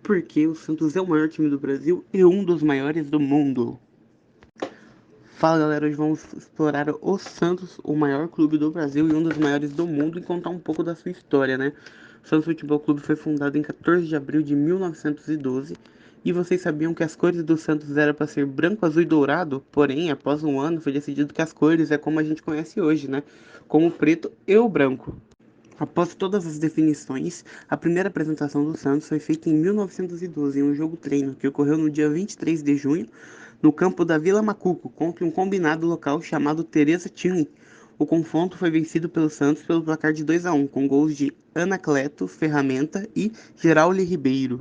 por que o Santos é o maior time do Brasil e um dos maiores do mundo. Fala galera, hoje vamos explorar o Santos, o maior clube do Brasil e um dos maiores do mundo, e contar um pouco da sua história, né? O Santos Futebol Clube foi fundado em 14 de abril de 1912 e vocês sabiam que as cores do Santos eram para ser branco, azul e dourado? Porém, após um ano foi decidido que as cores é como a gente conhece hoje, né? Como o preto e o branco. Após todas as definições, a primeira apresentação do Santos foi feita em 1912 em um jogo-treino que ocorreu no dia 23 de junho, no campo da Vila Macuco, contra um combinado local chamado Teresa Time. O confronto foi vencido pelo Santos pelo placar de 2-1, com gols de Anacleto Ferramenta e Geraldo Ribeiro.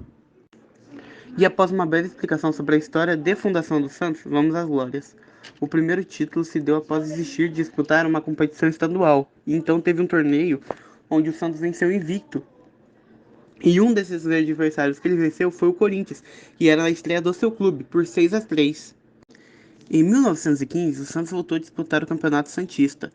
E após uma breve explicação sobre a história de fundação do Santos, vamos às glórias. O primeiro título se deu após desistir de disputar uma competição estadual, e então teve um torneio onde o Santos venceu invicto. E um desses adversários que ele venceu foi o Corinthians, que era a estreia do seu clube, por 6-3. Em 1915, o Santos voltou a disputar o Campeonato Santista,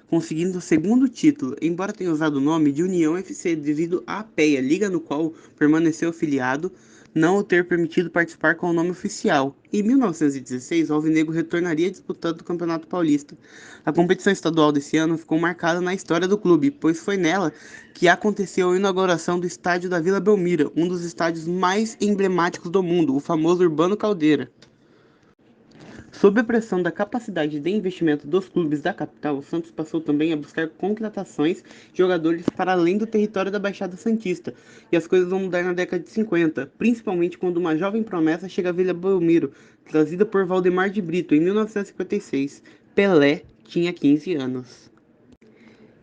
conseguindo o segundo título, embora tenha usado o nome de União FC devido à APEA, liga no qual permaneceu afiliado, não o ter permitido participar com o nome oficial. Em 1916, o Alvinegro retornaria disputando o Campeonato Paulista. A competição estadual desse ano ficou marcada na história do clube, pois foi nela que aconteceu a inauguração do estádio da Vila Belmiro, um dos estádios mais emblemáticos do mundo, o famoso Urbano Caldeira. Sob a pressão da capacidade de investimento dos clubes da capital, o Santos passou também a buscar contratações de jogadores para além do território da Baixada Santista, e as coisas vão mudar na década de 50, principalmente quando uma jovem promessa chega à Vila Belmiro, trazida por Valdemar de Brito em 1956. Pelé tinha 15 anos.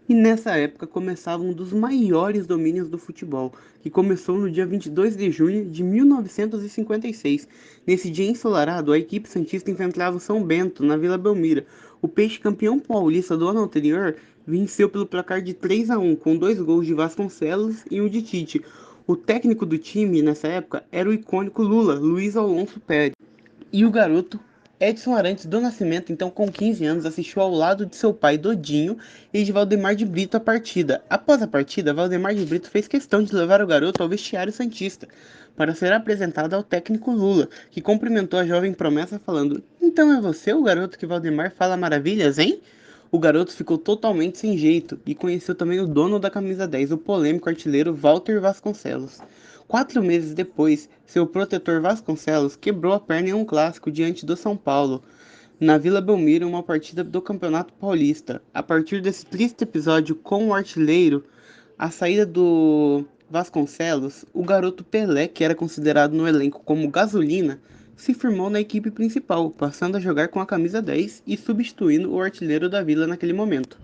E nessa época começava um dos maiores domínios do futebol, que começou no dia 22 de junho de 1956. Nesse dia ensolarado, a equipe santista enfrentava o São Bento, na Vila Belmira. O Peixe, campeão paulista do ano anterior, venceu pelo placar de 3-1, com 2 gols de Vasconcelos e um de Tite. O técnico do time, nessa época, era o icônico Lula, Luiz Alonso Pérez. E o garoto Edson Arantes do Nascimento, então com 15 anos, assistiu ao lado de seu pai Dodinho e de Valdemar de Brito a partida. Após a partida, Valdemar de Brito fez questão de levar o garoto ao vestiário santista para ser apresentado ao técnico Lula, que cumprimentou a jovem promessa falando: "Então é você o garoto que Valdemar fala maravilhas, hein?" O garoto ficou totalmente sem jeito e conheceu também o dono da camisa 10, o polêmico artilheiro Walter Vasconcelos. 4 meses depois, seu protetor Vasconcelos quebrou a perna em um clássico diante do São Paulo, na Vila Belmiro, em uma partida do Campeonato Paulista. A partir desse triste episódio com o artilheiro, a saída do Vasconcelos, o garoto Pelé, que era considerado no elenco como gasolina, se firmou na equipe principal, passando a jogar com a camisa 10 e substituindo o artilheiro da Vila naquele momento.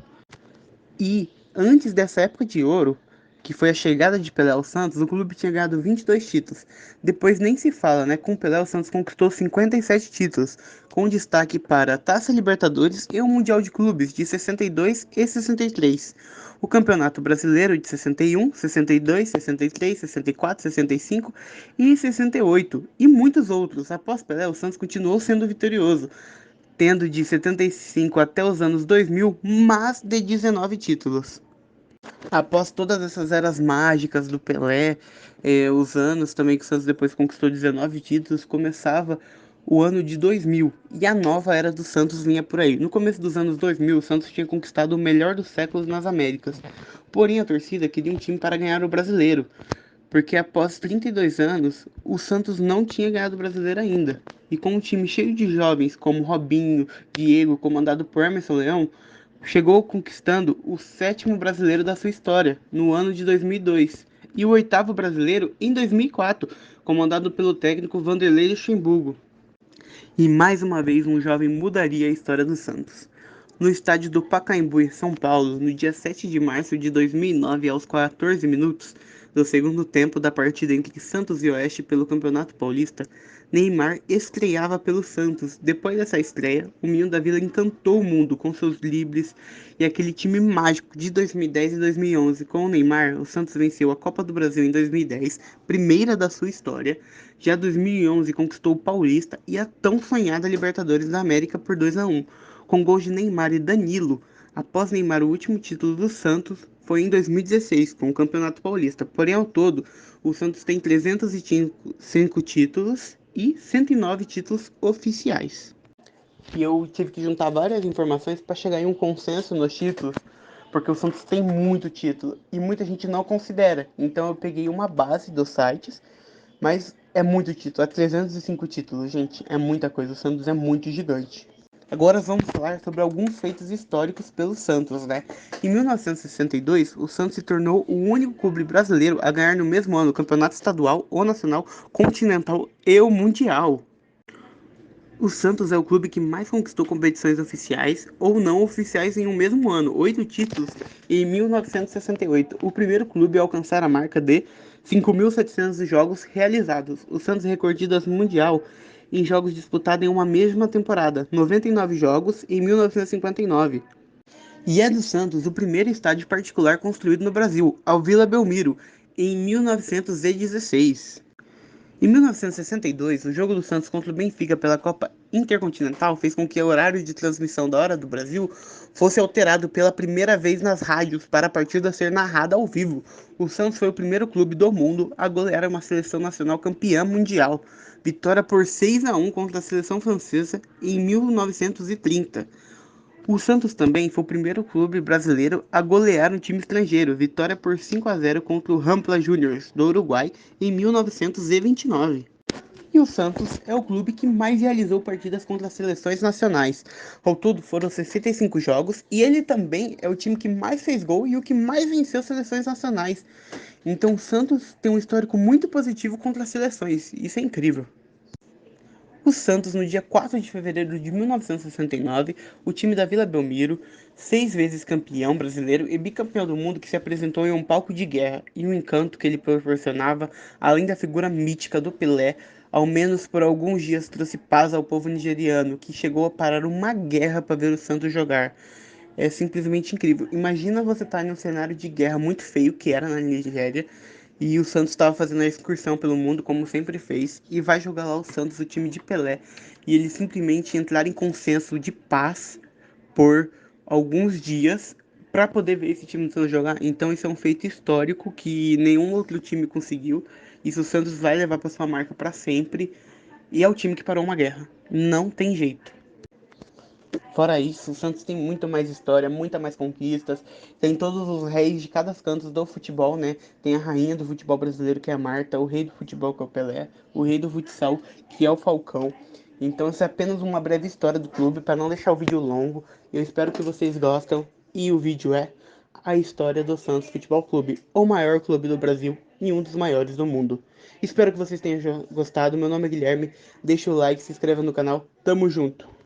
E, antes dessa época de ouro, que foi a chegada de Pelé ao Santos, o clube tinha ganhado 22 títulos. Depois nem se fala, né? Com Pelé, o Santos conquistou 57 títulos, com destaque para a Taça Libertadores e o Mundial de Clubes de 62 e 63. O Campeonato Brasileiro de 61, 62, 63, 64, 65 e 68. E muitos outros. Após Pelé, o Santos continuou sendo vitorioso, tendo de 75 até os anos 2000 mais de 19 títulos. Após todas essas eras mágicas do Pelé, os anos também que o Santos depois conquistou 19 títulos, começava o ano de 2000 e a nova era do Santos vinha por aí. No começo dos anos 2000, o Santos tinha conquistado o melhor dos séculos nas Américas. Porém, a torcida queria um time para ganhar o Brasileiro, porque após 32 anos, o Santos não tinha ganhado o Brasileiro ainda. E com um time cheio de jovens como Robinho, Diego, comandado por Emerson Leão, chegou conquistando o 7º brasileiro da sua história, no ano de 2002, e o 8º brasileiro em 2004, comandado pelo técnico Vanderlei Luxemburgo. E mais uma vez um jovem mudaria a história do Santos. No estádio do Pacaembu, em São Paulo, no dia 7 de março de 2009, aos 14 minutos do segundo tempo da partida entre Santos e Oeste pelo Campeonato Paulista, Neymar estreava pelo Santos. Depois dessa estreia, o menino da Vila encantou o mundo com seus dribles e aquele time mágico de 2010 e 2011. Com o Neymar, o Santos venceu a Copa do Brasil em 2010, primeira da sua história. Já em 2011 conquistou o Paulista e a tão sonhada Libertadores da América por 2-1, com gols de Neymar e Danilo. Após Neymar, o último título do Santos foi em 2016, com o Campeonato Paulista. Porém, ao todo, o Santos tem 305 títulos e 109 títulos oficiais. E eu tive que juntar várias informações para chegar em um consenso nos títulos, porque o Santos tem muito título e muita gente não considera. Então eu peguei uma base dos sites, mas é muito título, é 305 títulos, gente, é muita coisa, o Santos é muito gigante. Agora vamos falar sobre alguns feitos históricos pelo Santos, né? Em 1962, o Santos se tornou o único clube brasileiro a ganhar no mesmo ano o campeonato estadual, o nacional, continental e o mundial. O Santos é o clube que mais conquistou competições oficiais ou não oficiais em um mesmo ano, 8 títulos em 1968. O primeiro clube a alcançar a marca de 5.700 jogos realizados. O Santos é recordista mundial em jogos disputados em uma mesma temporada, 99 jogos em 1959. E é do Santos o primeiro estádio particular construído no Brasil, ao Vila Belmiro, em 1916. Em 1962, o jogo do Santos contra o Benfica pela Copa Intercontinental fez com que o horário de transmissão da Hora do Brasil fosse alterado pela primeira vez nas rádios para a partida ser narrada ao vivo. O Santos foi o primeiro clube do mundo a golear uma seleção nacional campeã mundial. Vitória por 6-1 contra a seleção francesa em 1930. O Santos também foi o primeiro clube brasileiro a golear um time estrangeiro, vitória por 5-0 contra o Rampla Juniors do Uruguai em 1929. E o Santos é o clube que mais realizou partidas contra as seleções nacionais. Ao todo foram 65 jogos e ele também é o time que mais fez gol e o que mais venceu seleções nacionais. Então o Santos tem um histórico muito positivo contra as seleções. Isso é incrível. O Santos, no dia 4 de fevereiro de 1969, o time da Vila Belmiro, 6 vezes campeão brasileiro e bicampeão do mundo, que se apresentou em um palco de guerra e o encanto que ele proporcionava, além da figura mítica do Pelé, ao menos por alguns dias trouxe paz ao povo nigeriano, que chegou a parar uma guerra para ver o Santos jogar. É simplesmente incrível. Imagina você estar em um cenário de guerra muito feio, que era na Nigéria, e o Santos estava fazendo a excursão pelo mundo, como sempre fez, e vai jogar lá o Santos, o time de Pelé, e eles simplesmente entraram em consenso de paz por alguns dias para poder ver esse time do Santos jogar. Então isso é um feito histórico que nenhum outro time conseguiu. Isso o Santos vai levar para sua marca para sempre. E é o time que parou uma guerra. Não tem jeito. Fora isso, o Santos tem muito mais história, muita mais conquistas, tem todos os reis de cada canto do futebol, né? Tem a rainha do futebol brasileiro, que é a Marta, o rei do futebol, que é o Pelé, o rei do futsal, que é o Falcão. Então, isso é apenas uma breve história do clube, para não deixar o vídeo longo. Eu espero que vocês gostem. E o vídeo é a história do Santos Futebol Clube, o maior clube do Brasil e um dos maiores do mundo. Espero que vocês tenham gostado. Meu nome é Guilherme. Deixa o like, se inscreva no canal. Tamo junto!